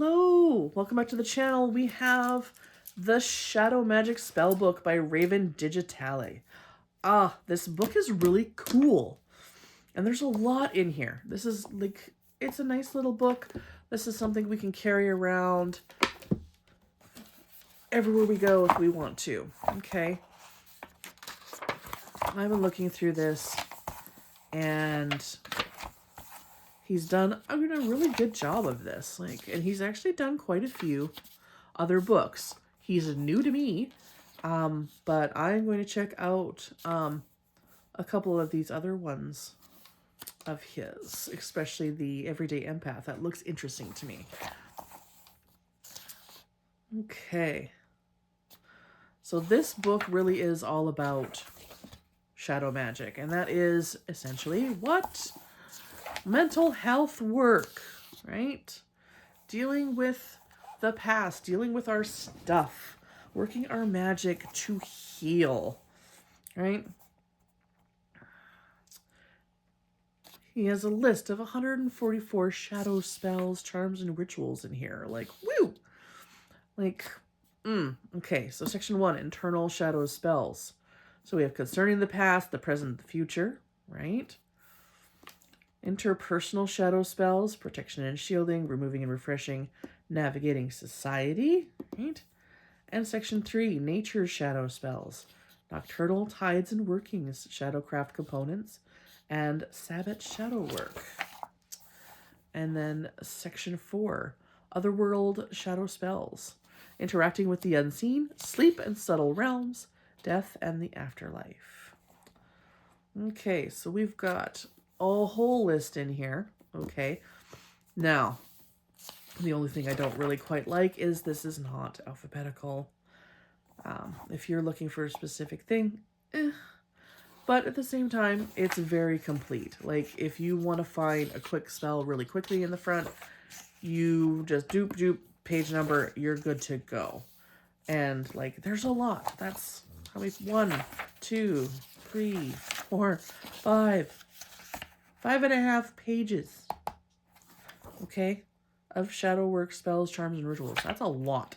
Hello! Welcome back to the channel. We have the Shadow Magic Spellbook by Raven Digitalis. This book is really cool. And there's a lot in here. This is like, it's a nice little book. This is something we can carry around everywhere we go if we want to. Okay. I've been looking through this and he's done a really good job of this. And he's actually done quite a few other books. He's new to me, but I'm going to check out a couple of these other ones of his, especially the Everyday Empath. That looks interesting to me. Okay. So this book really is all about shadow magic, and that is essentially what? Mental health work, right? Dealing with the past, dealing with our stuff, working our magic to heal, right? He has a list of 144 shadow spells, charms, and rituals in here. Woo! Okay, so section 1, internal shadow spells. So we have concerning the past, the present, the future, right? Interpersonal shadow spells, protection and shielding, removing and refreshing, navigating society, right? And section 3, nature shadow spells, nocturnal tides and workings, shadowcraft components, and Sabbat shadow work. And then section 4, otherworld shadow spells, interacting with the unseen, sleep and subtle realms, death and the afterlife. Okay, so we've got a whole list in here. Okay, now the only thing I don't really quite like is this is not alphabetical. If you're looking for a specific thing, but at the same time, it's very complete. Like, if you want to find a quick spell really quickly in the front, you just doop, page number, you're good to go. And, there's a lot. That's how many? 1, 2, 3, 4, 5. 5.5 pages, okay, of shadow work, spells, charms, and rituals. That's a lot,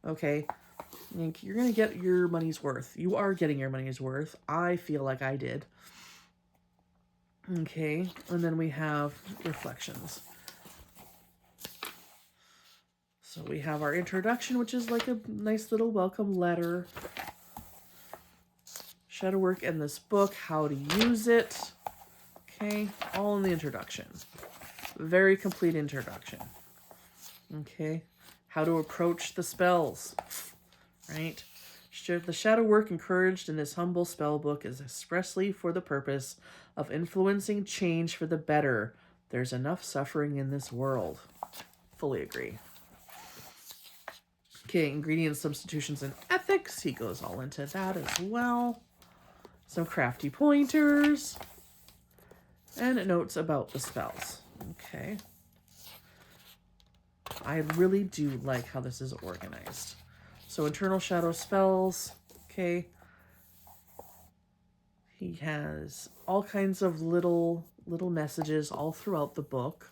okay? You're going to get your money's worth. You are getting your money's worth. I feel like I did. Okay, and then we have reflections. So we have our introduction, which is like a nice little welcome letter. Shadow work in this book, how to use it. Okay, all in the introduction. Very complete introduction. Okay, how to approach the spells, right? The shadow work encouraged in this humble spell book is expressly for the purpose of influencing change for the better. There's enough suffering in this world. Fully agree. Okay, ingredients, substitutions, and ethics. He goes all into that as well. Some crafty pointers. And notes about the spells. Okay. I really do like how this is organized. So internal shadow spells. Okay. He has all kinds of little messages all throughout the book.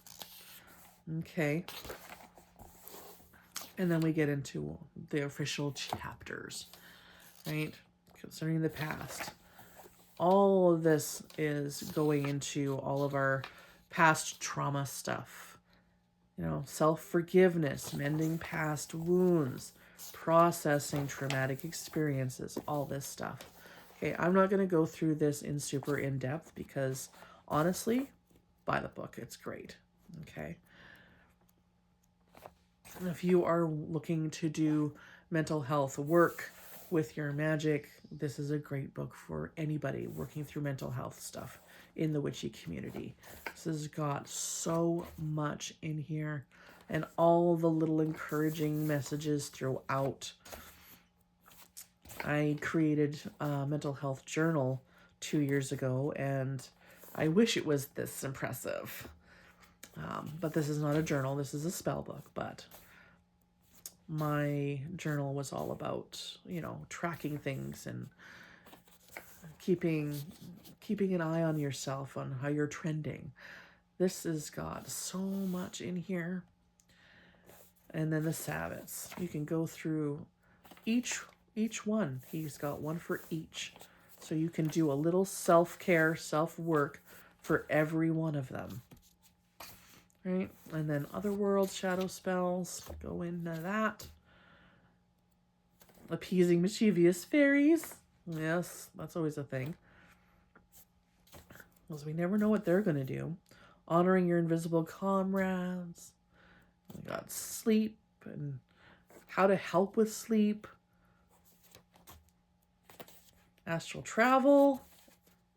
Okay. And then we get into the official chapters, right? Concerning the past. All of this is going into all of our past trauma stuff. You know, self-forgiveness, mending past wounds, processing traumatic experiences, all this stuff. Okay, I'm not going to go through this in super in-depth because, honestly, buy the book. It's great. Okay. If you are looking to do mental health work with your magic, this is a great book for anybody working through mental health stuff in the witchy community. This has got so much in here and all the little encouraging messages throughout. I created a mental health journal 2 years ago, and I wish it was this impressive. But this is not a journal. This is a spell book, but my journal was all about, you know, tracking things and keeping an eye on yourself, on how you're trending. This has got so much in here. And then the sabbats. You can go through each one. He's got one for each. So you can do a little self-care, self-work for every one of them. Right? And then Otherworld shadow spells. Go into that. Appeasing mischievous fairies. Yes, that's always a thing. Because we never know what they're going to do. Honoring your invisible comrades. We got sleep and how to help with sleep. Astral travel.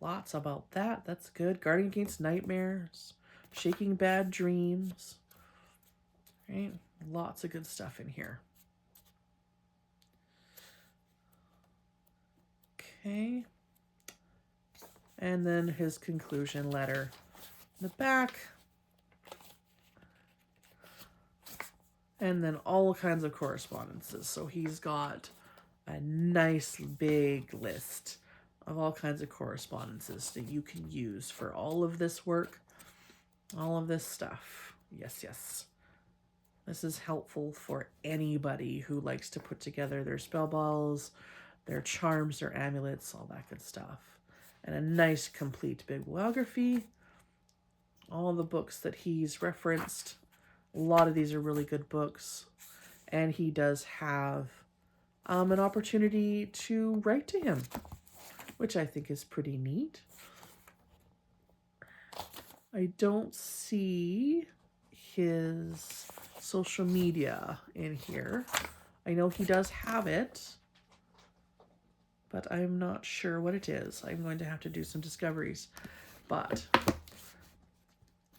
Lots about that. That's good. Guarding against nightmares. Shaking bad dreams. Right? Lots of good stuff in here. Okay. And then his conclusion letter in the back. And then all kinds of correspondences. So he's got a nice big list of all kinds of correspondences that you can use for all of this work, all of this stuff. Yes, yes. This is helpful for anybody who likes to put together their spell balls, their charms, their amulets, all that good stuff. And a nice complete bibliography. All the books that he's referenced. A lot of these are really good books. And he does have an opportunity to write to him, which I think is pretty neat. I don't see his social media in here. I know he does have it, but I'm not sure what it is. I'm going to have to do some discoveries. But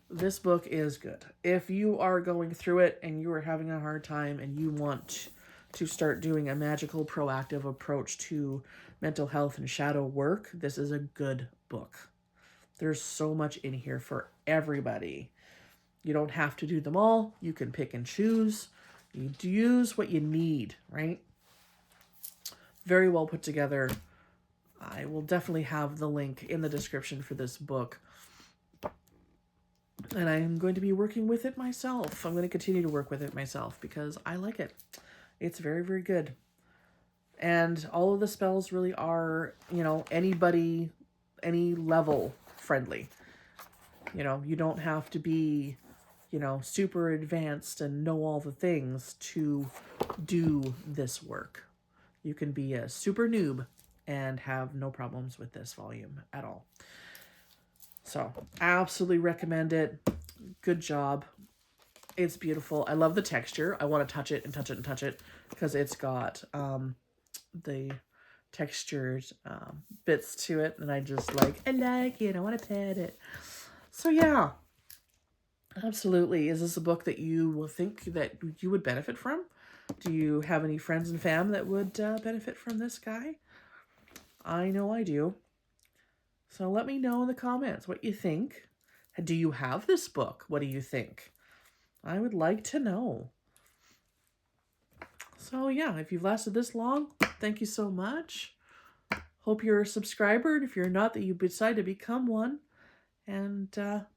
this book is good. If you are going through it and you are having a hard time and you want to start doing a magical, proactive approach to mental health and shadow work, this is a good book. There's so much in here for everybody. You don't have to do them all. You can pick and choose. You use what you need, right? Very well put together. I will definitely have the link in the description for this book. And I'm going to be working with it myself. I'm going to continue to work with it myself because I like it. It's very, very good. And all of the spells really are, you know, anybody, any level friendly. You know, you don't have to be, you know, super advanced and know all the things to do this work. You can be a super noob and have no problems with this volume at all. So, absolutely recommend it. Good job. It's beautiful. I love the texture. I want to touch it and touch it and touch it because it's got the textured bits to it. And I just like it. I want to pet it. So, yeah. Absolutely. Is this a book that you will think that you would benefit from? Do you have any friends and fam that would benefit from this guy? I know I do. So let me know in the comments what you think. Do you have this book? What do you think? I would like to know. So yeah, if you've lasted this long, thank you so much. Hope you're a subscriber. And if you're not, that you decide to become one. And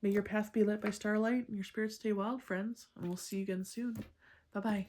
may your path be lit by starlight and your spirits stay wild, friends. And we'll see you again soon. Bye-bye.